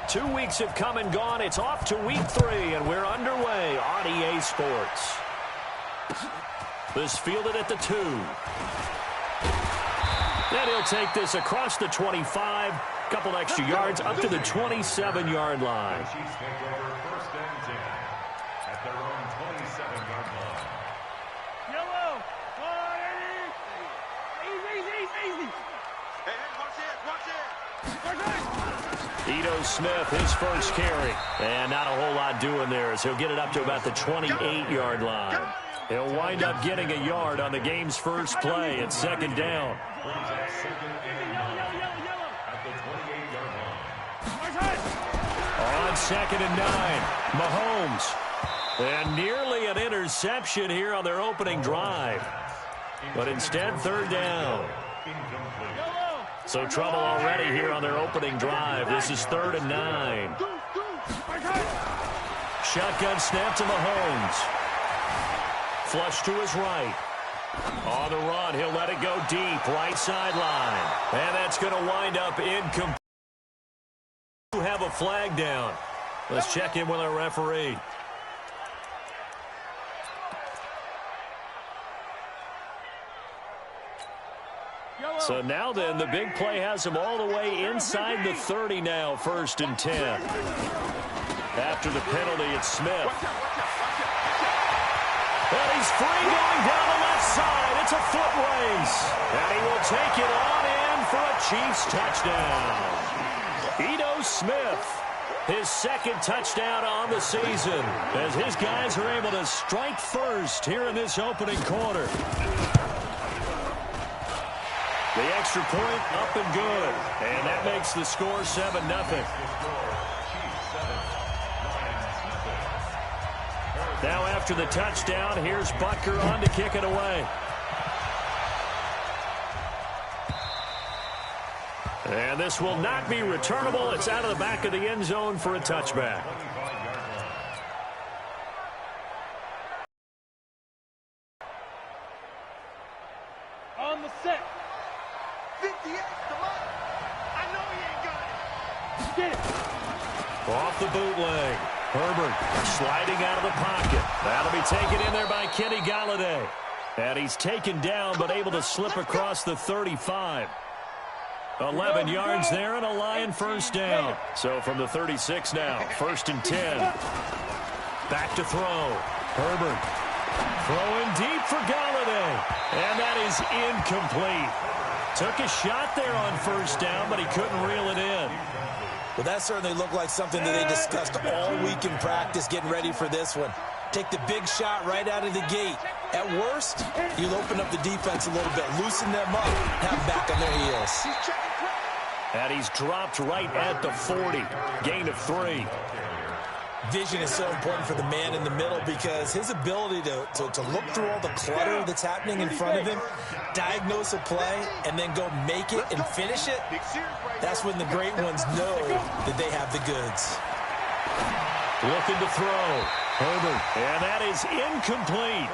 2 weeks have come and gone. It's off to week 3, and we're underway on EA Sports. This fielded at the 2. Then he'll take this across the 25, couple extra yards up to the 27-yard line. Yellow. Easy. Ito Smith, his first carry. And not a whole lot doing there as he'll get it up to about the 28-yard line. He'll wind up getting a yard on the game's first play at second down. On 2nd and 9, Mahomes. And nearly an interception here on their opening drive. But instead, 3rd down. So trouble already here on their opening drive. This is 3rd and 9. Shotgun snap to Mahomes. Flush to his right. On the run, he'll let it go deep, right sideline. And that's going to wind up incomplete. Have a flag down. Let's check in with our referee. So now then, the big play has him all the way inside the 30 now, 1st and 10. After the penalty, it's Smith. And he's free going down the left side. It's a foot race. And he will take it on in for a Chiefs touchdown. Ito Smith, his 2nd touchdown on the season, as his guys are able to strike first here in this opening quarter. The extra point up and good. And that makes the score 7-0. Now after the touchdown, here's Butker on to kick it away. And this will not be returnable. It's out of the back of the end zone for a touchback. On the set. 58, come on. I know he ain't got it. Get it. Off the bootleg. Herbert sliding out of the pocket. That'll be taken in there by Kenny Galladay. And he's taken down but able to slip across the 35. 11 yards there and a Lion first down. So from the 36 now, 1st and 10. Back to throw. Herbert throwing deep for Galladay. And that is incomplete. Took a shot there on 1st down, but he couldn't reel it in. Well, that certainly looked like something that they discussed all week in practice, getting ready for this one. Take the big shot right out of the gate. At worst, you'll open up the defense a little bit, loosen them up, have them back on their heels. And he's dropped right at the 40. Gain of 3. Vision is so important for the man in the middle because his ability to look through all the clutter that's happening in front of him, diagnose a play, and then go make it and finish it, that's when the great ones know that they have the goods. Looking to throw. Herbert. And that is incomplete.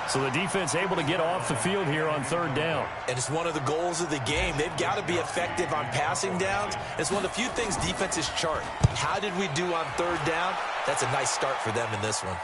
So the defense able to get off the field here on 3rd down. And it's one of the goals of the game. They've got to be effective on passing downs. It's one of the few things defenses chart. How did we do on 3rd down? That's a nice start for them in this one.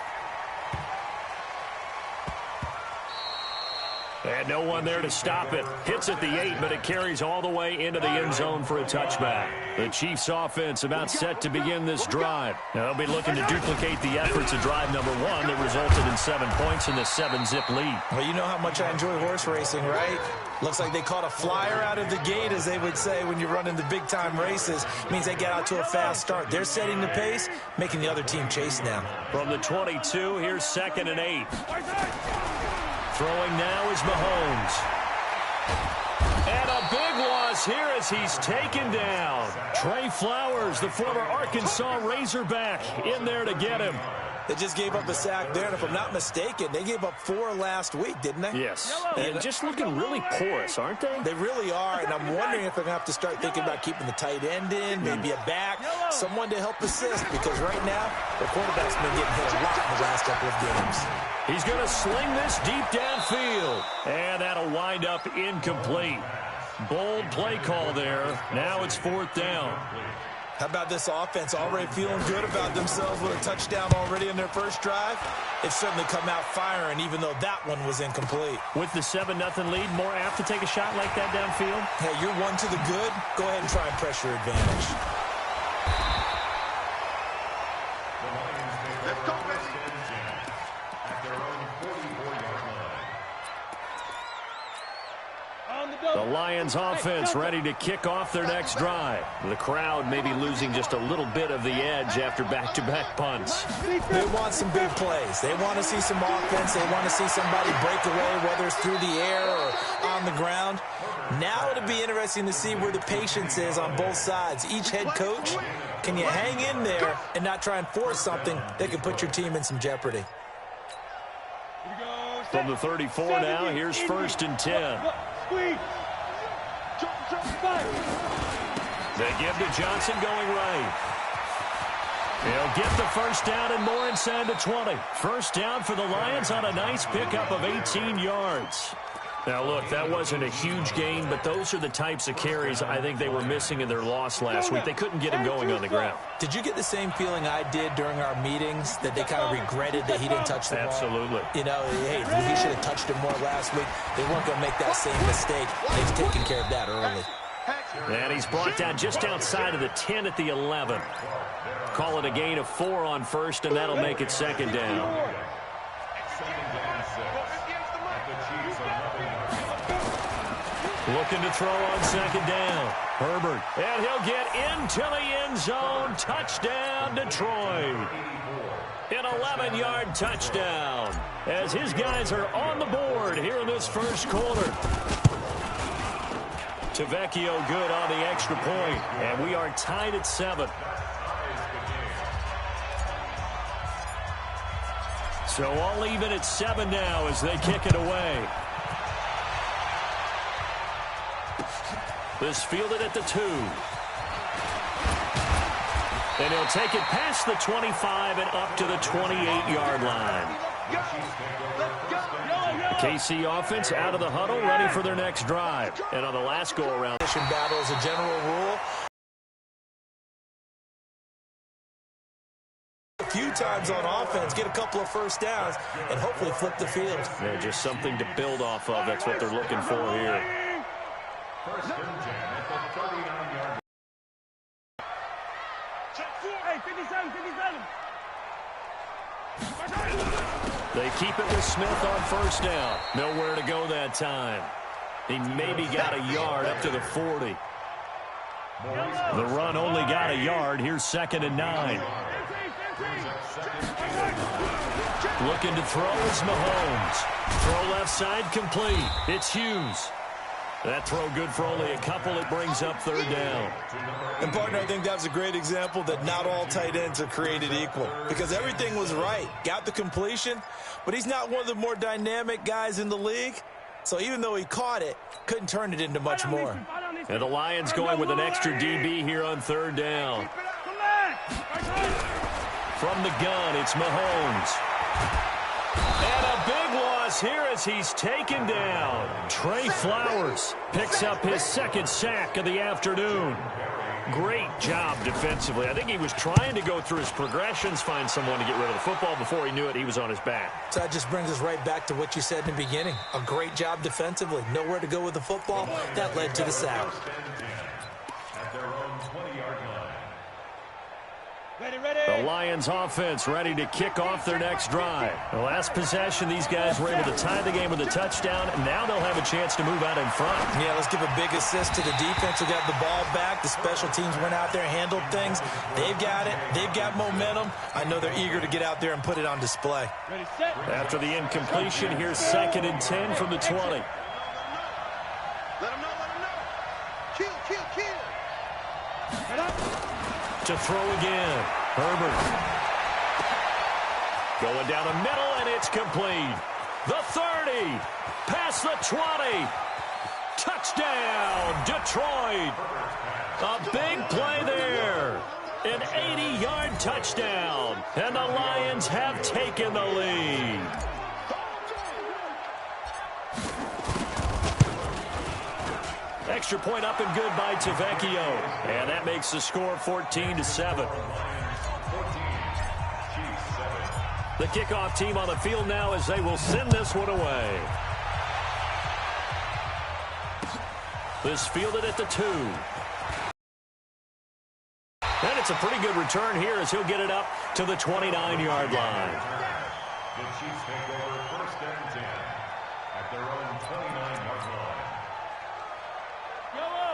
And no one there to stop it. Hits at the 8, but it carries all the way into the end zone for a touchback. The Chiefs offense about set to begin this drive. Now they'll be looking to duplicate the efforts of drive number 1 that resulted in 7 points in the 7-zip lead. Well, you know how much I enjoy horse racing, right? Looks like they caught a flyer out of the gate, as they would say when you're running the big-time races. It means they get out to a fast start. They're setting the pace, making the other team chase now. From the 22, here's 2nd and 8. Throwing now is Mahomes. And a big loss here as he's taken down. Trey Flowers, the former Arkansas Razorback, in there to get him. They just gave up a sack there, and if I'm not mistaken, they gave up 4 last week, didn't they? Yes. And just looking really porous, aren't they? They really are, and I'm wondering if they're going to have to start thinking about keeping the tight end in, maybe a back, someone to help assist, because right now, the quarterback's been getting hit a lot in the last couple of games. He's going to sling this deep downfield, and that'll wind up incomplete. Bold play call there. Now it's 4th down. How about this offense already feeling good about themselves with a touchdown already in their first drive? They've certainly come out firing, even though that one was incomplete. With the 7-0 lead, more apt to take a shot like that downfield? Hey, you're one to the good. Go ahead and try and press your advantage. Let's go, baby. The Lions offense ready to kick off their next drive. The crowd may be losing just a little bit of the edge after back-to-back punts. They want some big plays. They want to see some offense. They want to see somebody break away, whether it's through the air or on the ground. Now it'll be interesting to see where the patience is on both sides. Each head coach, can you hang in there and not try and force something that can put your team in some jeopardy? From the 34 now, here's 1st and 10. They give to Johnson going right. He'll get the first down and more inside the 20. First down for the Lions on a nice pickup of 18 yards. Now, look, that wasn't a huge gain, but those are the types of carries I think they were missing in their loss last week. They couldn't get him going on the ground. Did you get the same feeling I did during our meetings, that they kind of regretted that he didn't touch the ball? Absolutely. You know, hey, he should have touched it more last week. They weren't going to make that same mistake. They've taken care of that early. And he's brought down just outside of the 10 at the 11. Call it a gain of 4 on first, and that'll make it 2nd down. Looking to throw on 2nd down. Herbert. And he'll get into the end zone. Touchdown, Detroit. An 11-yard touchdown as his guys are on the board here in this first quarter. Tavecchio good on the extra point, and we are tied at 7. So all even at 7 now as they kick it away. This fielded at the 2. And he'll take it past the 25 and up to the 28-yard line. The KC offense out of the huddle, ready for their next drive. And on the last go-around, battle as a general rule. A few times on offense, get a couple of first downs, and hopefully flip the field. Yeah, just something to build off of. That's what they're looking for here. They keep it with Smith on first down. Nowhere to go that time. He maybe got a yard up to the 40. The run only got a yard. Here's 2nd and 9. Looking to throw is Mahomes. Throw left side complete. It's Hughes. That throw good for only a couple. It brings up 3rd down. And, partner, I think that was a great example that not all tight ends are created equal, because everything was right. Got the completion, but he's not one of the more dynamic guys in the league. So even though he caught it, couldn't turn it into much more. And the Lions going with an extra DB here on 3rd down. From the gun, it's Mahomes. And a big loss here as he's taken down. Trey Flowers picks up his 2nd sack of the afternoon. Great job defensively. I think he was trying to go through his progressions, find someone to get rid of the football. Before he knew it, he was on his back. So that just brings us right back to what you said in the beginning. A great job defensively. Nowhere to go with the football. That led to the sack. The Lions offense ready to kick off their next drive. The last possession, these guys were able to tie the game with a touchdown, and now they'll have a chance to move out in front. Yeah, let's give a big assist to the defense who got the ball back. The special teams went out there, handled things. They've got it. They've got momentum. I know they're eager to get out there and put it on display. After the incompletion, here's 2nd and 10 from the 20. Let him know. Kill. To throw again. Herbert. Going down the middle, and it's complete. The 30. Past the 20. Touchdown, Detroit. A big play there. An 80-yard touchdown. And the Lions have taken the lead. Extra point up and good by Tavecchio. And that makes the score 14-7. The kickoff team on the field now as they will send this one away. This fielded at the 2. And it's a pretty good return here as he'll get it up to the 29-yard line. The Chiefs take over 1st and 10 at their own 29-yard line.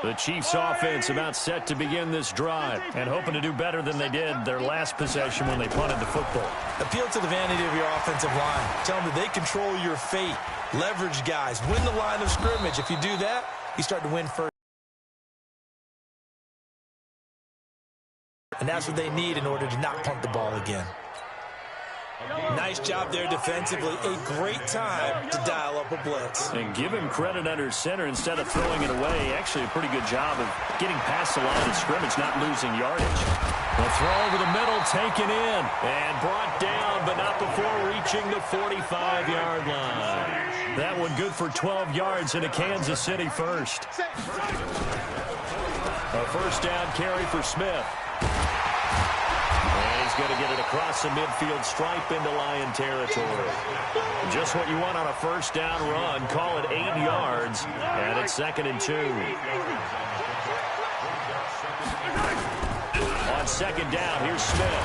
The Chiefs offense about set to begin this drive and hoping to do better than they did their last possession when they punted the football. Appeal to the vanity of your offensive line. Tell them that they control your fate. Leverage guys. Win the line of scrimmage. If you do that, you start to win first. And that's what they need in order to not punt the ball again. Nice job there defensively. A great time to dial up a blitz. And give him credit under center instead of throwing it away. Actually a pretty good job of getting past the line of scrimmage, not losing yardage. The throw over the middle, taken in, and brought down, but not before reaching the 45-yard line. That one good for 12 yards in a Kansas City first. A first down carry for Smith. And he's going to get it across the midfield stripe into Lion territory. Just what you want on a first down run. Call it 8 yards, and it's 2nd and 2. On 2nd down, here's Smith.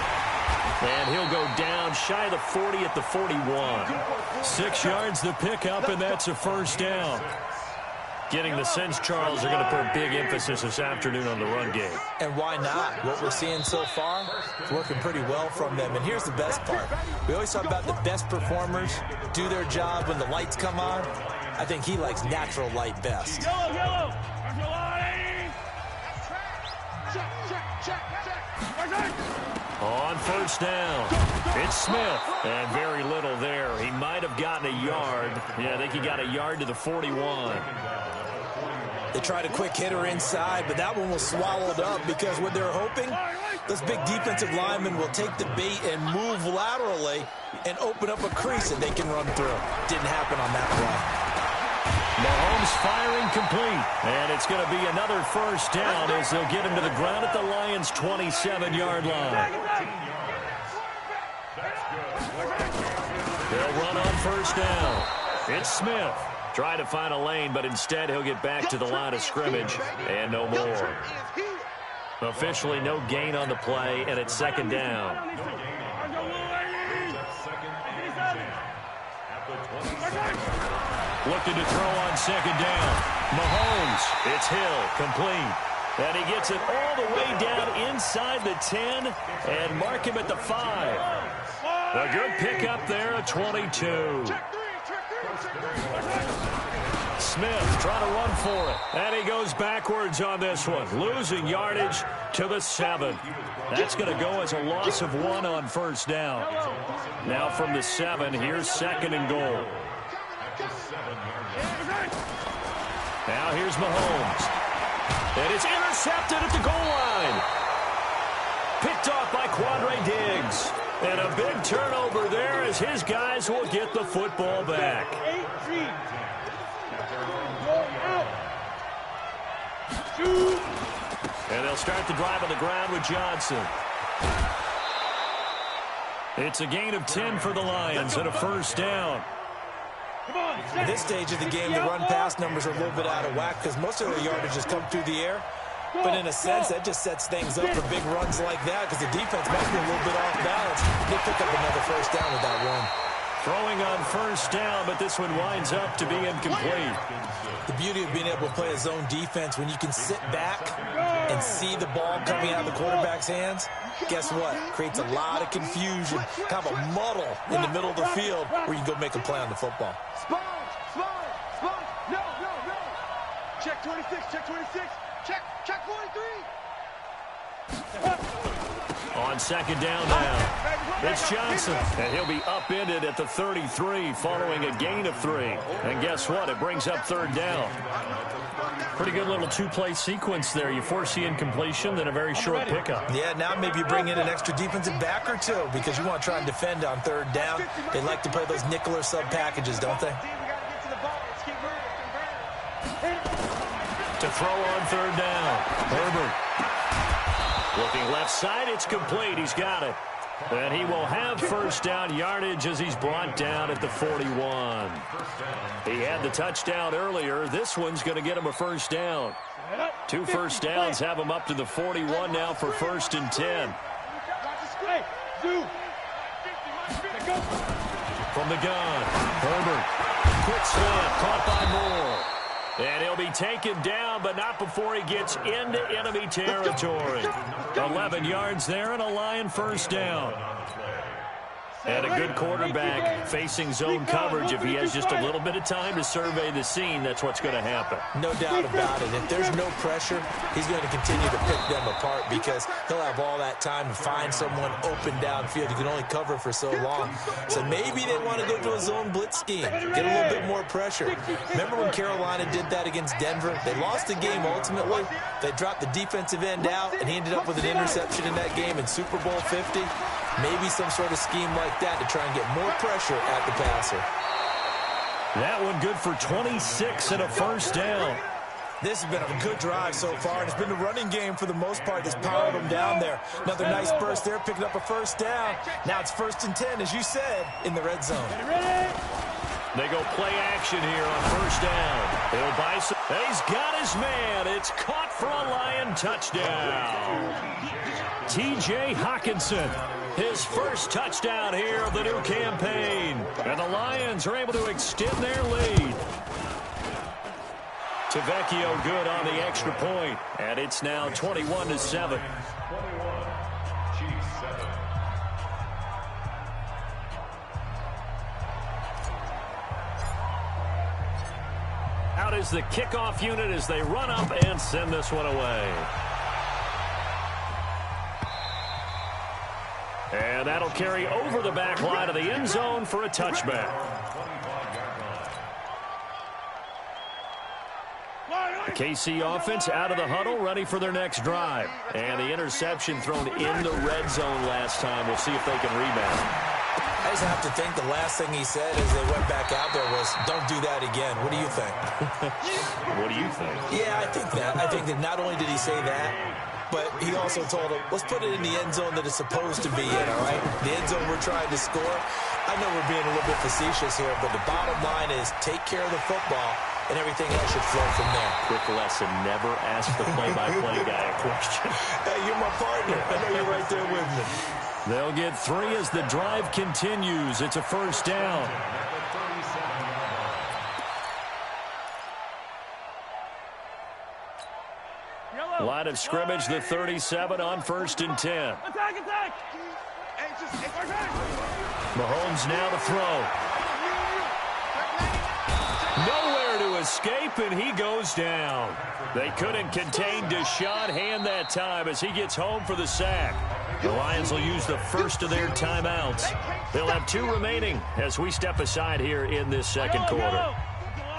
And he'll go down shy of the 40 at the 41. 6 yards the pickup, and that's a first down. Getting the sense Charles are going to put a big emphasis this afternoon on the run game. And why not? What we're seeing so far is working pretty well from them. And here's the best part. We always talk about the best performers do their job when the lights come on. I think he likes natural light best. Yellow. On first down, it's Smith. And very little there. He might have gotten a yard. Yeah, I think he got a yard to the 41. They tried a quick hitter inside, but that one was swallowed up because what they're hoping, those big defensive linemen will take the bait and move laterally and open up a crease that they can run through. Didn't happen on that play. Mahomes firing complete, and it's going to be another first down as they'll get him to the ground at the Lions' 27-yard line. They'll run on first down. It's Smith. Try to find a lane, but instead he'll get back to the line of scrimmage and no more. Officially no gain on the play, and it's 2nd down. Looking to throw on 2nd down. Mahomes, it's Hill, complete. And he gets it all the way down inside the 10 and mark him at the 5. A good pickup there at 22. Smith trying to run for it. And he goes backwards on this one. Losing yardage to the 7. That's going to go as a loss of 1 on first down. Now from the 7, here's 2nd and goal. Now here's Mahomes. And it's intercepted at the goal line. Picked off by Quandre Diggs. And a big turnover there as his guys will get the football back. 18. Go out. And they'll start the drive on the ground with Johnson. It's a gain of 10 for the Lions and a first down. At this stage of the game, the run-pass numbers are a little bit out of whack because most of their yardage has come through the air. But in a sense, that just sets things up for big runs like that because the defense might be a little bit off balance. They pick up another first down with that run. Throwing on first down, but this one winds up to be incomplete. The beauty of being able to play a zone defense when you can sit back and see the ball coming out of the quarterback's hands, guess what? Creates a lot of confusion, kind of a muddle in the middle of the field where you can go make a play on the football. Sponge. No. Check 26, check 26. Check 43. On 2nd down now, it's Johnson, and he'll be upended at the 33 following a gain of 3. And guess what? It brings up 3rd down. Pretty good little 2-play sequence there. You force the incompletion, then a very short pickup. Yeah, now maybe you bring in an extra defensive back or two because you want to try and defend on 3rd down. They like to play those nickel or sub packages, don't they? to throw on third down. Herbert. Looking left side, it's complete. He's got it. And he will have first down yardage as he's brought down at the 41. He had the touchdown earlier. This one's going to get him a first down. 2 first downs have him up to the 41 now for 1st and 10. From the gun, Herbert. Quick snap, caught by Moore. And he'll be taken down, but not before he gets into enemy territory. 11 yards there and a Lion first down. And a good quarterback facing zone coverage. If he has just a little bit of time to survey the scene, that's what's going to happen. No doubt about it. If there's no pressure, he's going to continue to pick them apart because he'll have all that time to find someone open downfield. He can only cover for so long. So maybe they want to go to a zone blitz scheme, get a little bit more pressure. Remember when Carolina did that against Denver? They lost the game ultimately. They dropped the defensive end out, and he ended up with an interception in that game in Super Bowl 50. Maybe some sort of scheme like that to try and get more pressure at the passer. That one good for 26 and a first down. This has been a good drive so far, and it's been the running game for the most part that's powered them down there. Another nice burst there, picking up a first down. Now it's 1st and 10, as you said, in the red zone. They go play action here on first down. He'll buy some. He's got his man. It's caught for a Lion touchdown. T.J. Hawkinson. His first touchdown here of the new campaign. And the Lions are able to extend their lead. Tavecchio good on the extra point. And it's now 21-7. Out is the kickoff unit as they run up and send this one away. And that'll carry over the back line of the end zone for a touchback. The KC offense out of the huddle, ready for their next drive. And the interception thrown in the red zone last time. We'll see if they can rebound. I just have to think the last thing he said as they went back out there was, don't do that again. What do you think? What do you think? Yeah, I think that. I think that not only did he say that, but he also told him, let's put it in the end zone that it's supposed to be in, all right? The end zone we're trying to score. I know we're being a little bit facetious here, but the bottom line is take care of the football, and everything else should flow from there. Quick lesson, never ask the play-by-play guy a question. Hey, you're my partner. I know you're right there with me. They'll get 3 as the drive continues. It's a first down. Line of scrimmage, the 37 on 1st and 10. Attack! Mahomes now to throw. Nowhere to escape, and he goes down. They couldn't contain Deshaun Hand that time as he gets home for the sack. The Lions will use the first of their timeouts. They'll have 2 remaining as we step aside here in this second quarter.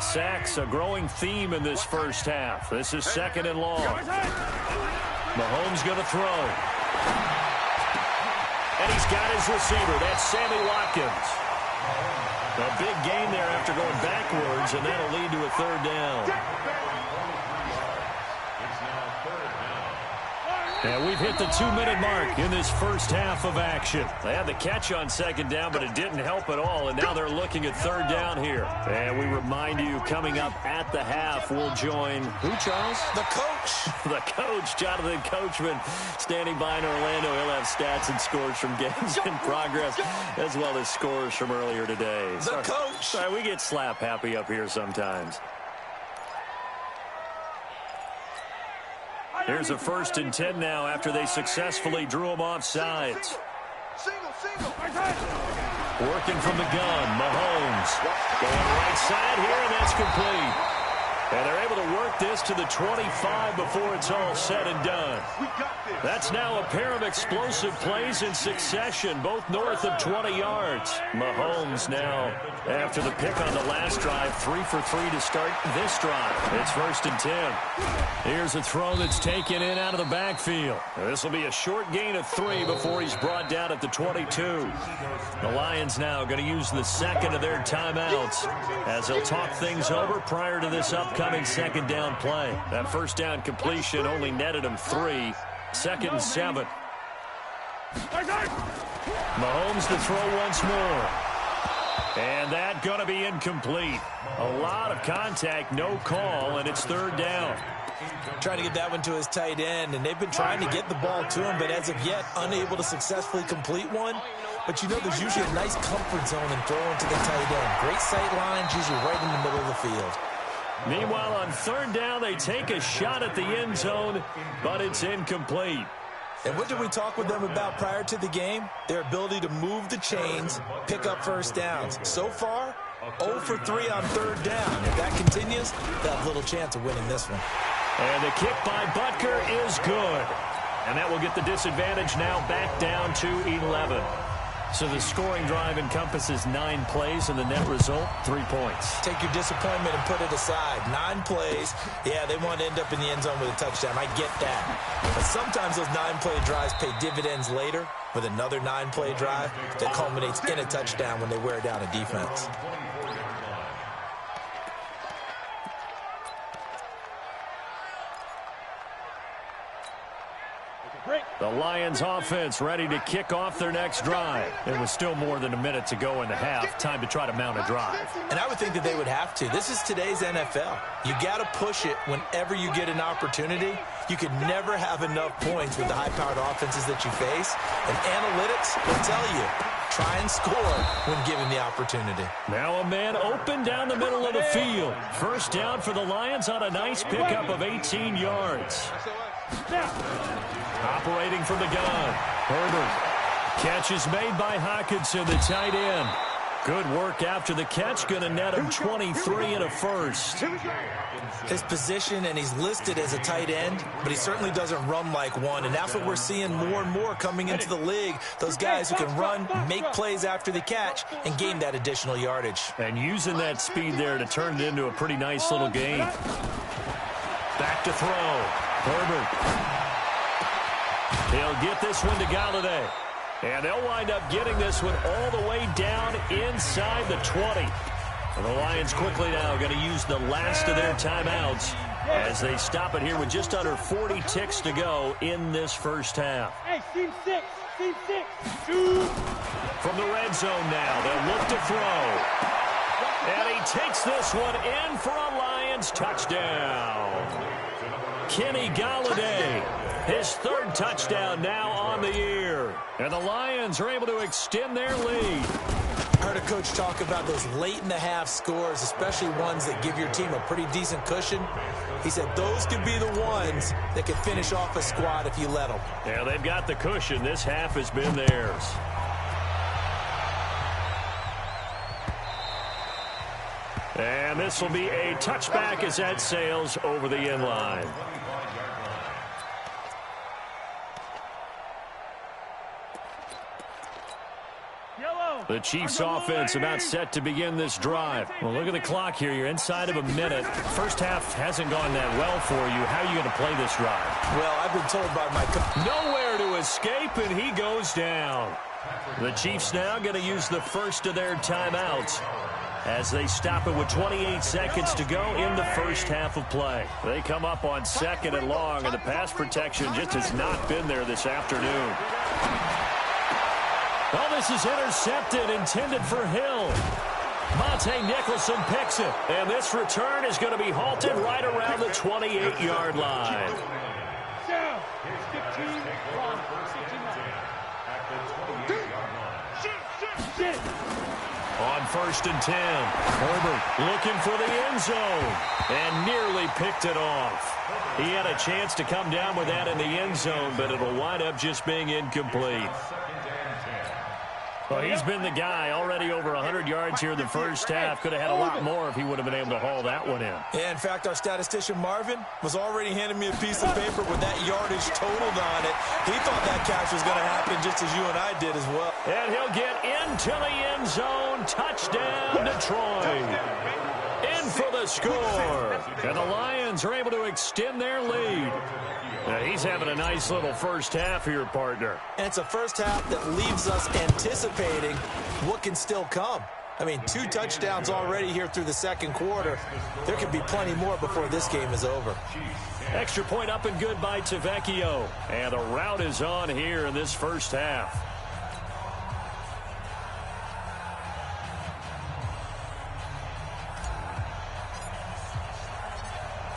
Sacks, a growing theme in this first half. This is 2nd and long. Mahomes going to throw. And he's got his receiver. That's Sammy Watkins. A big gain there after going backwards, and that'll lead to a 3rd down. And we've hit the 2-minute mark in this first half of action. They had the catch on 2nd down, but it didn't help at all, and now they're looking at 3rd down here. And we remind you, coming up at the half, we'll join who, Charles? The coach. The coach, Jonathan Coachman, standing by in Orlando. He'll have stats and scores from games in progress, as well as scores from earlier today. The coach. Sorry, we get slap happy up here sometimes. Here's a 1st and 10 now after they successfully drew him off sides. Working from the gun, Mahomes. Going right side here, and that's complete. And they're able to work this to the 25 before it's all said and done. That's now a pair of explosive plays in succession, both north of 20 yards. Mahomes now, after the pick on the last drive, 3 for 3 to start this drive. It's 1st and 10. Here's a throw that's taken in out of the backfield. This will be a short gain of 3 before he's brought down at the 22. The Lions now going to use the 2nd of their timeouts as they'll talk things over prior to this update. upcoming second down play. That first down completion only netted him 3. 2nd and 7. Mahomes to throw once more. And that going to be incomplete. A lot of contact, no call, and it's 3rd down. Trying to get that one to his tight end, and they've been trying to get the ball to him, but as of yet, unable to successfully complete one. But you know there's usually a nice comfort zone in throwing to the tight end. Great sight lines, usually right in the middle of the field. Meanwhile, on 3rd down, they take a shot at the end zone, but it's incomplete. And what did we talk with them about prior to the game? Their ability to move the chains, pick up first downs. So far, 0 for 3 on 3rd down. If that continues, they'll have little chance of winning this one. And the kick by Butker is good. And that will get the disadvantage now back down to 11. So the scoring drive encompasses 9 plays, and the net result, 3 points. Take your disappointment and put it aside. 9 plays. Yeah, they want to end up in the end zone with a touchdown. I get that. But sometimes those 9-play drives pay dividends later with another 9-play drive that culminates in a touchdown when they wear down a defense. The Lions offense ready to kick off their next drive. It was still more than a minute to go in the half. Time to try to mount a drive. And I would think that they would have to. This is today's NFL. You got to push it whenever you get an opportunity. You could never have enough points with the high-powered offenses that you face. And analytics will tell you, try and score when given the opportunity. Now a man open down the middle of the field. First down for the Lions on a nice pickup of 18 yards. Operating from the gun, Herbert. Catch is made by Hockenson, the tight end. Good work after the catch, going to net him 23 and a first. His position, and he's listed as a tight end, but he certainly doesn't run like one, and that's what we're seeing more and more coming into the league. Those guys who can run, make plays after the catch, and gain that additional yardage. And using that speed there to turn it into a pretty nice little game. Back to throw. Herbert. He'll get this one to Galladay. And they'll wind up getting this one all the way down inside the 20. And the Lions quickly now going to use the last of their timeouts as they stop it here with just under 40 ticks to go in this first half. Hey, team 6, 2. From the red zone now, they'll look to throw. And he takes this one in for a Lions touchdown. Kenny Galladay, his 3rd touchdown now on the year. And the Lions are able to extend their lead. I heard a coach talk about those late-in-the-half scores, especially ones that give your team a pretty decent cushion. He said those could be the ones that could finish off a squad if you let them. Yeah, they've got the cushion. This half has been theirs. And this will be a touchback as that sails over the end line. The Chiefs offense about set to begin this drive. Well, look at the clock here. You're inside of a minute. First half hasn't gone that well for you. How are you going to play this drive? Well, I've been told by my coach. Nowhere to escape, and he goes down. The Chiefs now going to use the first of their timeouts as they stop it with 28 seconds to go in the first half of play. They come up on 2nd and long, and the pass protection just has not been there this afternoon. Well, this is intercepted, intended for Hill. Monte Nicholson picks it, and this return is going to be halted right around the 28-yard line. Down. 15, On 1st and 10, Herbert looking for the end zone and nearly picked it off. He had a chance to come down with that in the end zone, but it'll wind up just being incomplete. Well, he's been the guy already over 100 yards here in the first half. Could have had a lot more if he would have been able to haul that one in. Yeah, in fact, our statistician Marvin was already handing me a piece of paper with that yardage totaled on it. He thought that catch was going to happen just as you and I did as well. And he'll get into the end zone. Touchdown, Detroit. In for the score. And the Lions are able to extend their lead. Now, he's having a nice little first half here, partner. And it's a first half that leaves us anticipating what can still come. I mean, 2 touchdowns already here through the second quarter. There could be plenty more before this game is over. Extra point up and good by Tavecchio. And the rout is on here in this first half.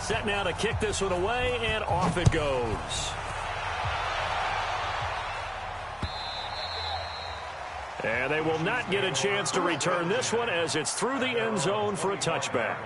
Set now to kick this one away, and off it goes. And they will not get a chance to return this one as it's through the end zone for a touchback.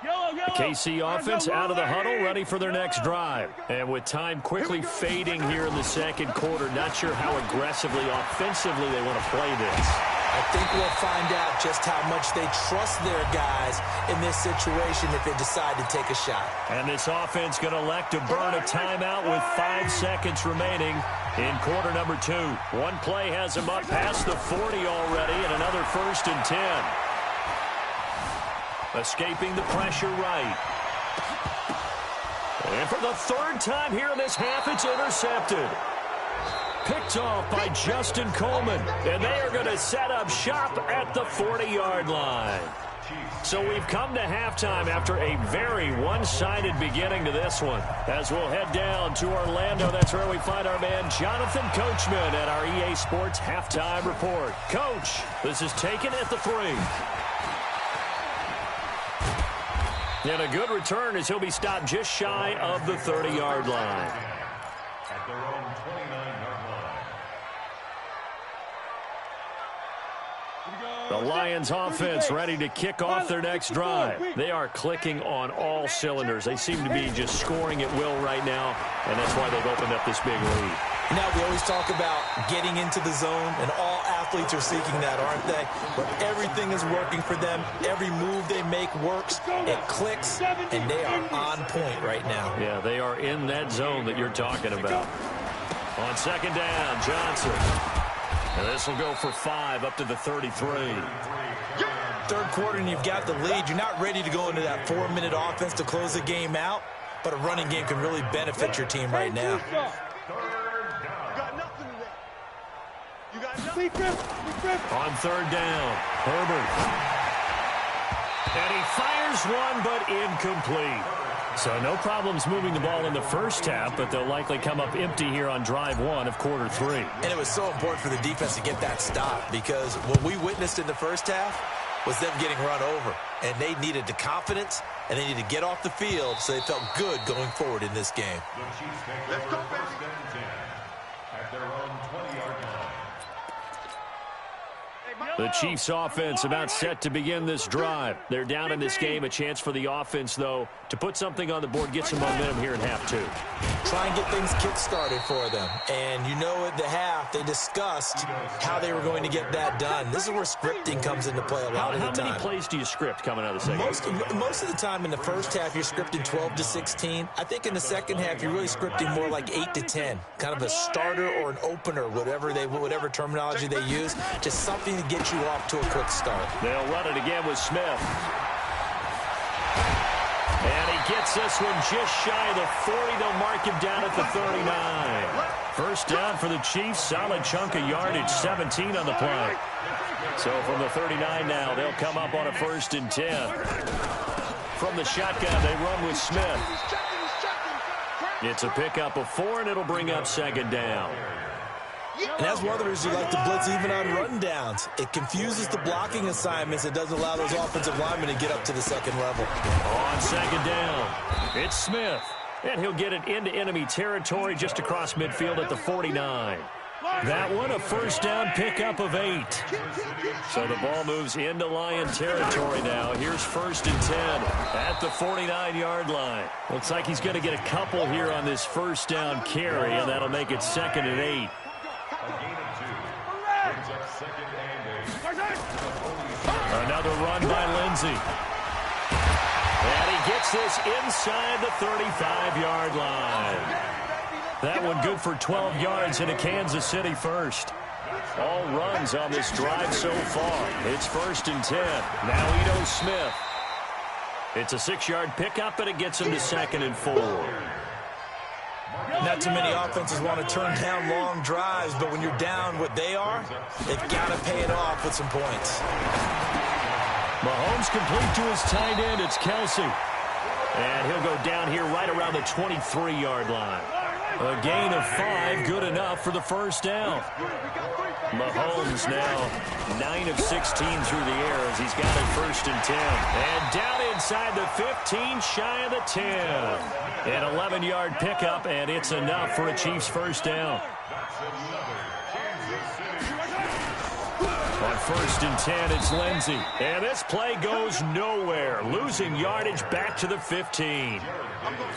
The KC offense out of the huddle, ready for their next drive. And with time quickly fading here in the second quarter, not sure how aggressively, offensively they want to play this. I think we'll find out just how much they trust their guys in this situation if they decide to take a shot. And this offense going to elect to burn a timeout with 5 seconds remaining in quarter number 2. One play has them up past the 40 already, and another 1st and 10. Escaping the pressure right. And for the 3rd time here in this half, it's intercepted. Picked off by Justin Coleman, and they are going to set up shop at the 40-yard line. So we've come to halftime after a very one-sided beginning to this one. As we'll head down to Orlando, that's where we find our man Jonathan Coachman at our EA Sports Halftime Report. Coach, this is taken at the 3. And a good return as he'll be stopped just shy of the 30-yard line. At their own 29-yard line. The Lions offense ready to kick off their next drive. They are clicking on all cylinders. They seem to be just scoring at will right now, and that's why they've opened up this big lead. Now, we always talk about getting into the zone, and all athletes are seeking that, aren't they? But everything is working for them. Every move they make works. It clicks, and they are on point right now. Yeah, they are in that zone that you're talking about. On 2nd down, Johnson. And this will go for 5 up to the 33. 3rd quarter, and you've got the lead. You're not ready to go into that 4-minute offense to close the game out, but a running game can really benefit your team right now. On 3rd down, Herbert. And he fires one, but incomplete. So no problems moving the ball in the first half, but they'll likely come up empty here on drive 1 of quarter 3. And it was so important for the defense to get that stop, because what we witnessed in the first half was them getting run over. And they needed the confidence, and they needed to get off the field so they felt good going forward in this game. The Chiefs take over 1st and 10 at their own 20-yard line. The Chiefs offense about set to begin this drive. They're down in this game. A chance for the offense, though, to put something on the board, get some momentum here in half 2. Try and get things kick-started for them. And you know at the half, they discussed how they were going to get that done. This is where scripting comes into play a lot of the time. How many plays do you script coming out of the second? Most of the time in the first half, you're scripting 12 to 16. I think in the second half, you're really scripting more like 8 to 10. Kind of a starter or an opener, whatever terminology they use. Just something to get you off to a quick start. They'll run it again with Smith. And he gets this one just shy of the 40. They'll mark him down at the 39. First down for the Chiefs. Solid chunk of yardage, 17 on the play. So from the 39 now, they'll come up on a 1st and 10. From the shotgun, they run with Smith. It's a pickup of 4, and it'll bring up 2nd down. And that's one of the reasons you like to blitz even on rundowns. It confuses the blocking assignments. It doesn't allow those offensive linemen to get up to the 2nd level. On 2nd down, it's Smith. And he'll get it into enemy territory just across midfield at the 49. That one, a 1st down pickup of 8. So the ball moves into Lion territory now. Here's 1st and 10 at the 49-yard line. Looks like he's going to get a couple here on this 1st down carry, and that'll make it 2nd and 8. A gain of 2 brings up 2nd and 8. Another run by Lindsey. And he gets this inside the 35-yard line. That one good for 12 yards into Kansas City first. All runs on this drive so far. It's 1st and 10. Now Ito Smith. It's a 6-yard pickup, and it gets him to 2nd and 4. Not too many offenses want to turn down long drives, but when you're down what they are, they've got to pay it off with some points. Mahomes complete to his tight end. It's Kelsey. And he'll go down here right around the 23-yard line. A gain of 5, good enough for the first down. Mahomes now 9 of 16 through the air as he's got it 1st and 10. And down inside the 15, shy of the 10. An 11-yard pickup, and it's enough for a Chiefs first down. On 1st and 10, it's Lindsey. And this play goes nowhere. Losing yardage back to the 15.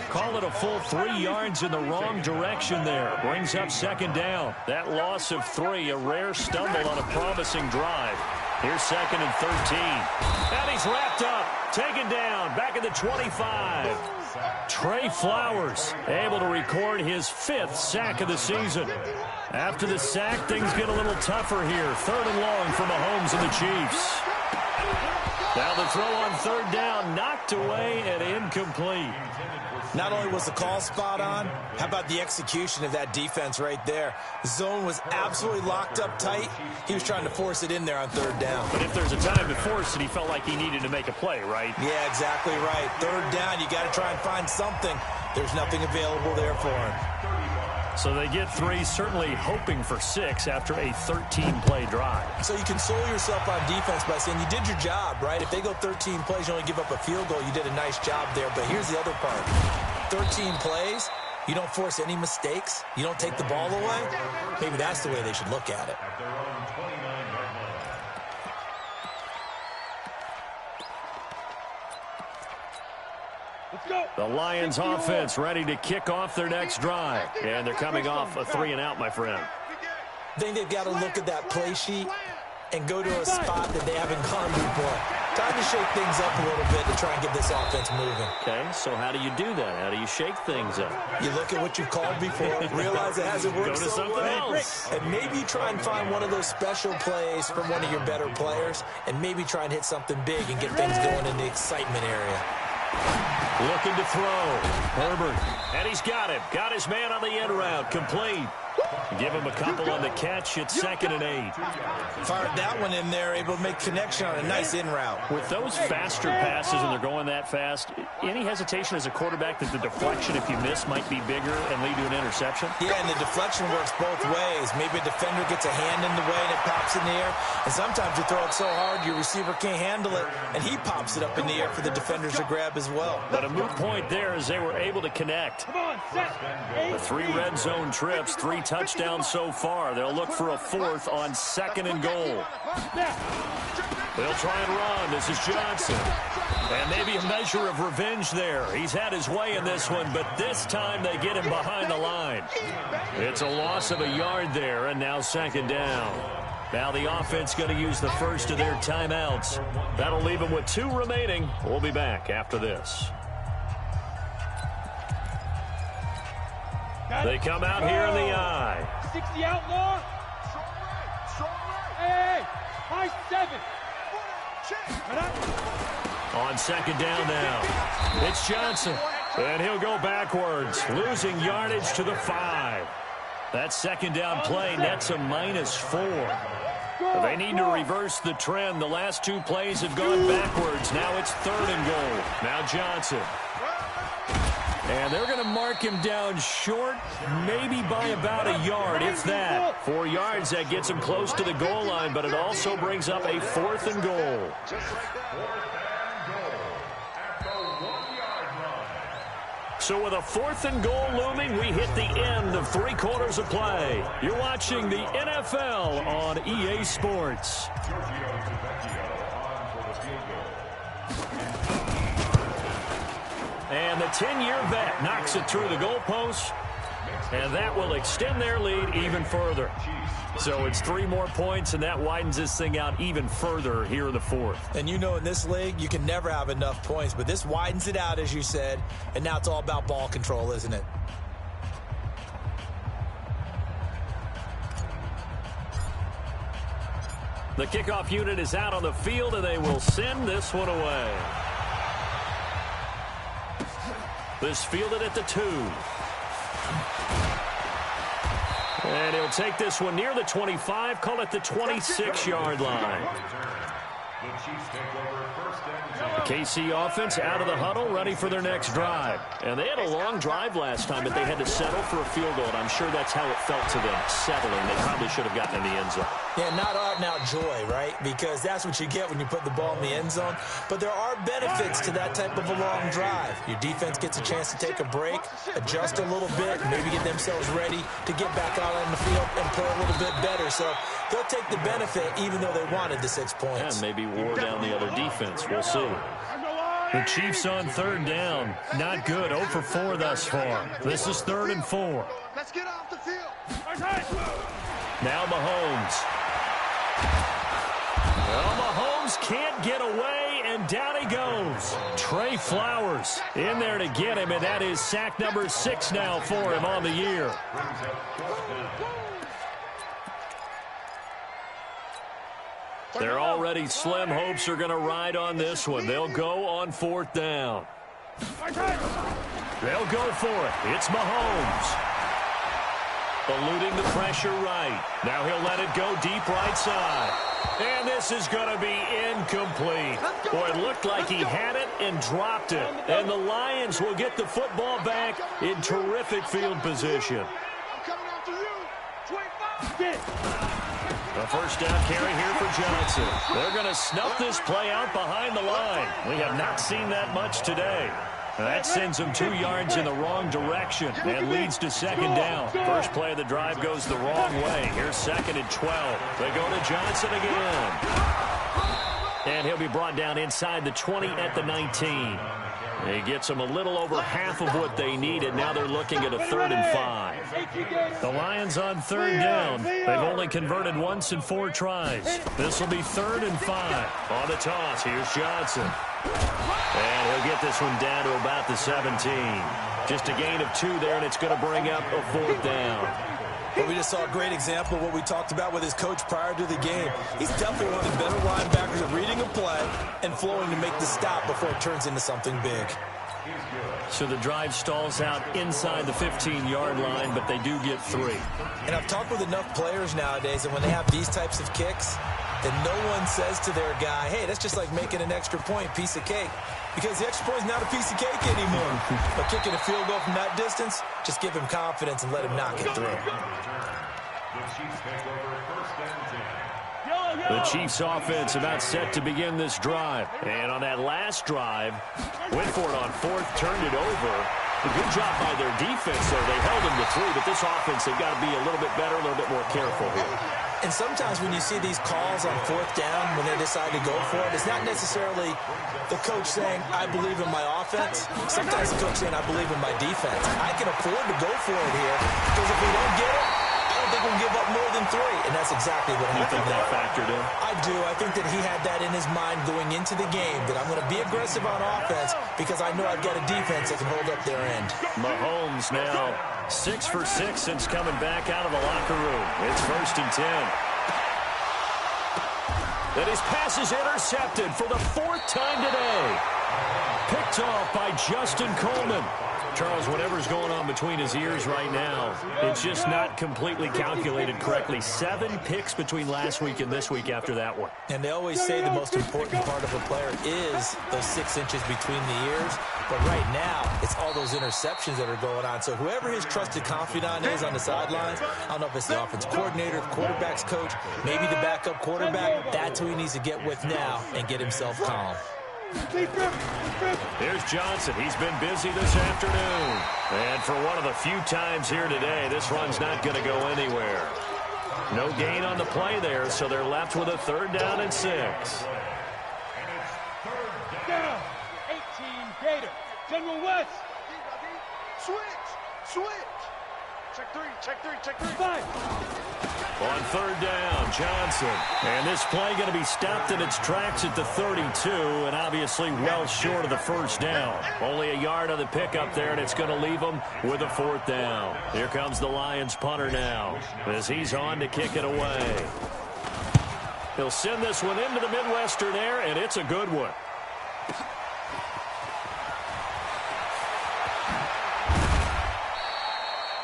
Call it a full 3 yards in the wrong direction there. Brings up 2nd down. That loss of 3, a rare stumble on a promising drive. Here's 2nd and 13. And he's wrapped up. Taken down. Back at the 25. Trey Flowers able to record his 5th sack of the season. After the sack, things get a little tougher here. 3rd and long for Mahomes and the Chiefs. Now the throw on 3rd down, knocked away and incomplete. Not only was the call spot on, how about the execution of that defense right there? The zone was absolutely locked up tight. He was trying to force it in there on 3rd down. But if there's a time to force it, he felt like he needed to make a play, right? Yeah, exactly right. 3rd down, you got to try and find something. There's nothing available there for him. So they get 3, certainly hoping for 6 after a 13-play drive. So you console yourself on defense by saying you did your job, right? If they go 13 plays, you only give up a field goal, you did a nice job there. But here's the other part. 13 plays, you don't force any mistakes, you don't take the ball away. Maybe that's the way they should look at it. The Lions offense ready to kick off their next drive. And they're coming off a 3-and-out, my friend. I think they've got to look at that play sheet and go to a spot that they haven't gone before. Time to shake things up a little bit to try and get this offense moving. Okay, so how do you do that? How do you shake things up? You look at what you've called before, realize it hasn't worked Go to so something well, else. and maybe you try and find one of those special plays from one of your better players, and maybe try and hit something big and get things going in the excitement area. Looking to throw. Herbert. And he's got him. Got his man on the end route. Complete. Give him a couple on the catch. It's 2nd and 8. Fired that one in there, able to make connection on a nice in route. With those faster passes and they're going that fast, any hesitation as a quarterback that the deflection, if you miss, might be bigger and lead to an interception? Yeah, and the deflection works both ways. Maybe a defender gets a hand in the way and it pops in the air. And sometimes you throw it so hard your receiver can't handle it, and he pops it up in the air for the defenders to grab as well. But a moot point there as they were able to connect. The 3 red zone trips, 3 touchdowns so far. They'll look for a 4th on 2nd and goal. They'll try and run. This is Johnson. And maybe a measure of revenge there. He's had his way in this one, but this time they get him behind the line. It's a loss of a yard there, and now 2nd down. Now the offense going to use the first of their timeouts. That'll leave them with 2 remaining. We'll be back after this. They come out here in the eye. 60 outlaw. Hey, high 7. On 2nd down now. It's Johnson. And he'll go backwards, losing yardage to the 5. That 2nd down play nets a -4. They need to reverse the trend. The last 2 plays have gone backwards. Now it's 3rd and goal. Now Johnson. And they're going to mark him down short, maybe by about a yard, if that. 4 yards, that gets him close to the goal line, but it also brings up a 4th and goal. So with a 4th and goal looming, we hit the end of 3 quarters of play. You're watching the NFL on EA Sports. And the 10-year vet knocks it through the goalpost, and that will extend their lead even further. So it's 3 more points, and that widens this thing out even further here in the 4th. And you know in this league, you can never have enough points, but this widens it out, as you said, and now it's all about ball control, isn't it? The kickoff unit is out on the field, and they will send this one away. This fielded at the 2. And he'll take this one near the 25, call it the 26-yard line. The Chiefs take over first and 10. The KC offense out of the huddle, ready for their next drive. And they had a long drive last time, but they had to settle for a field goal, and I'm sure that's how it felt to them, settling. They probably should have gotten in the end zone. Yeah, not out-and-out joy, right? Because that's what you get when you put the ball in the end zone. But there are benefits to that type of a long drive. Your defense gets a chance to take a break, adjust a little bit, maybe get themselves ready to get back out on the field and play a little bit better. So they'll take the benefit even though they wanted the 6 points. And maybe wore down the other defense. We'll see. The Chiefs on third down. Not good. 0 for 4 thus far. This is 3rd and 4. Let's get off the field. Now Mahomes. Well, Mahomes can't get away, and down he goes. Trey Flowers in there to get him, and that is sack number 6 now for him on the year. They're already slim hopes are going to ride on this one. They'll go on 4th down. They'll go for it. It's Mahomes. Eluding the pressure right. Now he'll let it go deep right side. And this is going to be incomplete. Boy, it looked like he had it and dropped it. And the Lions will get the football back in terrific field position. I'm coming after you. 25. A first down carry here for Johnson. They're going to snuff this play out behind the line. We have not seen that much today. That sends them 2 yards in the wrong direction and leads to 2nd down. First play of the drive goes the wrong way. Here's 2nd and 12. They go to Johnson again. And he'll be brought down inside the 20 at the 19. He gets them a little over half of what they needed. Now they're looking at a 3rd and 5. The Lions on 3rd down. They've only converted once in 4 tries. This will be 3rd and 5. On the toss, here's Johnson. And he'll get this one down to about the 17. Just a gain of 2 there, and it's going to bring up a 4th down. Well, we just saw a great example of what we talked about with his coach prior to the game. He's definitely one of the better linebackers at reading a play and flowing to make the stop before it turns into something big. So the drive stalls out inside the 15-yard line, but they do get 3. And I've talked with enough players nowadays, and when they have these types of kicks, then no one says to their guy, hey, that's just like making an extra point, piece of cake. Because the extra point is not a piece of cake anymore. But kicking a field goal from that distance, just give him confidence and let him knock it through. The Chiefs offense about set to begin this drive. And on that last drive, went for it on 4th, turned it over. A good job by their defense, though. They held them to 3, but this offense, they've got to be a little bit better, a little bit more careful here. And sometimes when you see these calls on 4th down, when they decide to go for it, it's not necessarily the coach saying, I believe in my offense. Sometimes the coach saying, I believe in my defense. I can afford to go for it here, because if we don't get it, I don't think we'll give up more than 3. And that's exactly what happened. You think that factored in? I do. I think that he had that in his mind going into the game, that I'm going to be aggressive on offense because I know I've got a defense that can hold up their end. Mahomes now 6 for 6 since coming back out of the locker room. It's 1st and 10. And his pass is intercepted for the 4th time today. Picked off by Justin Coleman. Charles, whatever's going on between his ears right now, it's just not completely calculated correctly. 7 picks between last week and this week after that one. And they always say the most important part of a player is those 6 inches between the ears. But right now, it's all those interceptions that are going on. So whoever his trusted confidant is on the sidelines, I don't know if it's the offense coordinator, the quarterback's coach, maybe the backup quarterback, that's who he needs to get with now and get himself calm. Here's Johnson. He's been busy this afternoon. And for one of the few times here today, this run's not going to go anywhere. No gain on the play there, so they're left with a 3rd down and 6. Down. 18 Gator. General West. Switch. Check 3. Check 3. 5. On 3rd down, Johnson. And this play going to be stopped in its tracks at the 32, and obviously well short of the 1st down. Only a yard on the pickup there, and it's going to leave them with a 4th down. Here comes the Lions punter now as he's on to kick it away. He'll send this one into the Midwestern air, and it's a good one.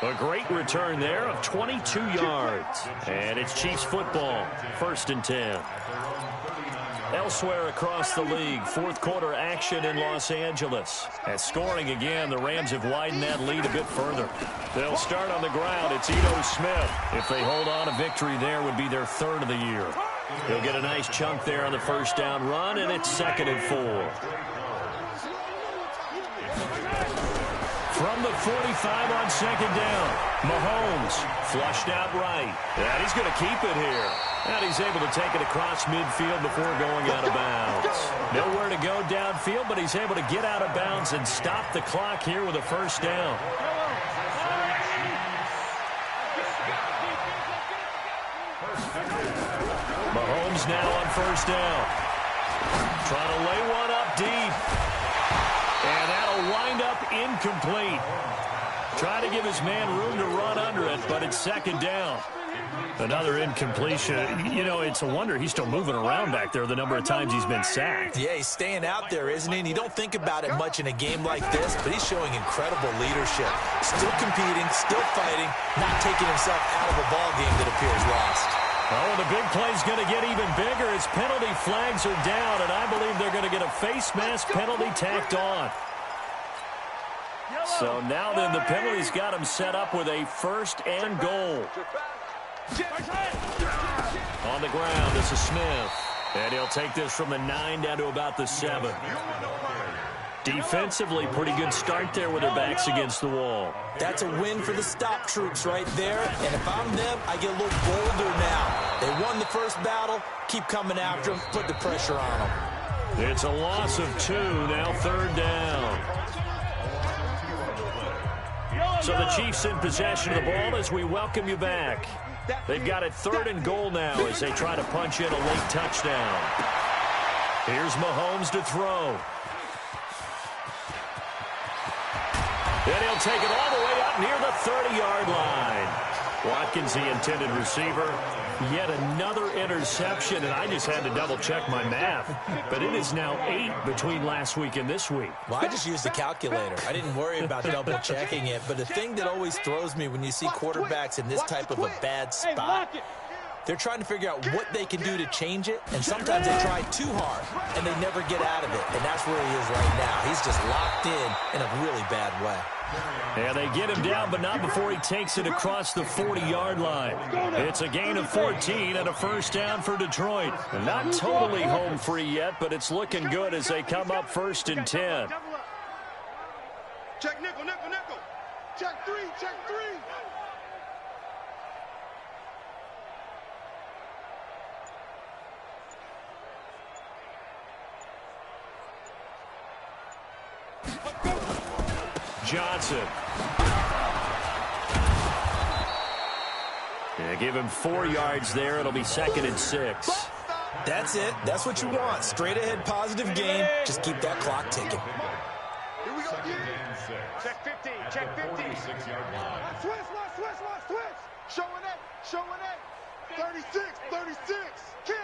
A great return there of 22 yards. And it's Chiefs football, 1st and 10. Elsewhere across the league, fourth quarter action in Los Angeles. At scoring again, the Rams have widened that lead a bit further. They'll start on the ground. It's Ito Smith. If they hold on, a victory there would be their 3rd of the year. He'll get a nice chunk there on the first down run, and it's 2nd and 4. From the 45 on 2nd down, Mahomes flushed out right. And he's going to keep it here. And he's able to take it across midfield before going out of bounds. Nowhere to go downfield, but he's able to get out of bounds and stop the clock here with a first down. Mahomes now on first down. Trying to lay one up deep. And that'll wind up incomplete. Trying to give his man room to run under it, but it's 2nd down. Another incompletion. You know, it's a wonder he's still moving around back there the number of times he's been sacked. Yeah, he's staying out there, isn't he? And you don't think about it much in a game like this, but he's showing incredible leadership. Still competing, still fighting, not taking himself out of a ball game that appears lost. Oh, the big play's going to get even bigger as penalty flags are down, and I believe they're going to get a face mask penalty tacked on. So now then the penalty's got him set up with a 1st and goal. On the ground, this is Smith. And he'll take this from the 9 down to about the 7. Defensively, pretty good start there with their backs against the wall. That's a win for the stop troops right there. And if I'm them, I get a little bolder now. They won the first battle. Keep coming after them. Put the pressure on them. It's a loss of 2, now 3rd down. So the Chiefs in possession of the ball as we welcome you back. They've got it 3rd and goal now as they try to punch in a late touchdown. Here's Mahomes to throw. And he'll take it all the way up near the 30-yard line. Watkins, the intended receiver. Yet another interception, and I just had to double-check my math. But it is now 8 between last week and this week. Well, I just used the calculator. I didn't worry about double-checking it. But the thing that always throws me when you see quarterbacks in this type of a bad spot, they're trying to figure out what they can do to change it, and sometimes they try too hard, and they never get out of it. And that's where he is right now. He's just locked in a really bad way. And they get him down, but not before he takes it across the 40-yard line. It's a gain of 14 and a first down for Detroit. Not totally home free yet, but it's looking good as they come up 1st and 10. Check nickel, nickel, nickel. Check 3, check 3. Johnson. Yeah, give him 4 yards there. It'll be 2nd and 6. That's it. That's what you want. Straight ahead, positive game. Just keep that clock ticking. Here we go, check 15, check 15. Switch. Showing it. 36. Kill.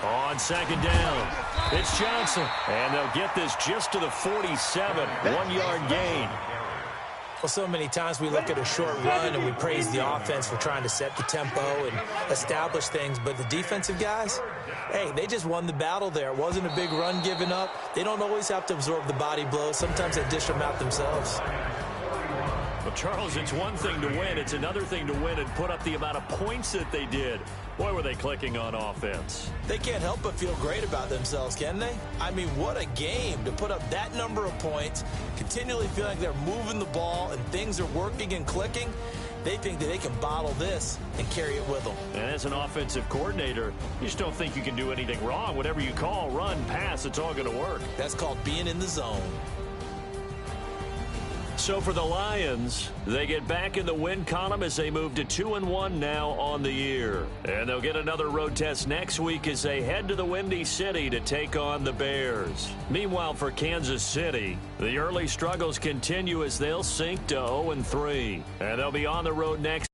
On 2nd down, it's Johnson. And they'll get this just to the 47. 1-yard gain. Well, so many times we look at a short run and we praise the offense for trying to set the tempo and establish things. But the defensive guys, hey, they just won the battle there. It wasn't a big run given up. They don't always have to absorb the body blows. Sometimes they dish them out themselves. Well, Charles, it's one thing to win. It's another thing to win and put up the amount of points that they did. Boy, were they clicking on offense. They can't help but feel great about themselves, can they? I mean, what a game to put up that number of points, continually feel like they're moving the ball and things are working and clicking. They think that they can bottle this and carry it with them. And as an offensive coordinator, you just don't think you can do anything wrong. Whatever you call, run, pass, it's all going to work. That's called being in the zone. So for the Lions, they get back in the win column as they move to 2-1 now on the year. And they'll get another road test next week as they head to the Windy City to take on the Bears. Meanwhile, for Kansas City, the early struggles continue as they'll sink to 0-3. And they'll be on the road next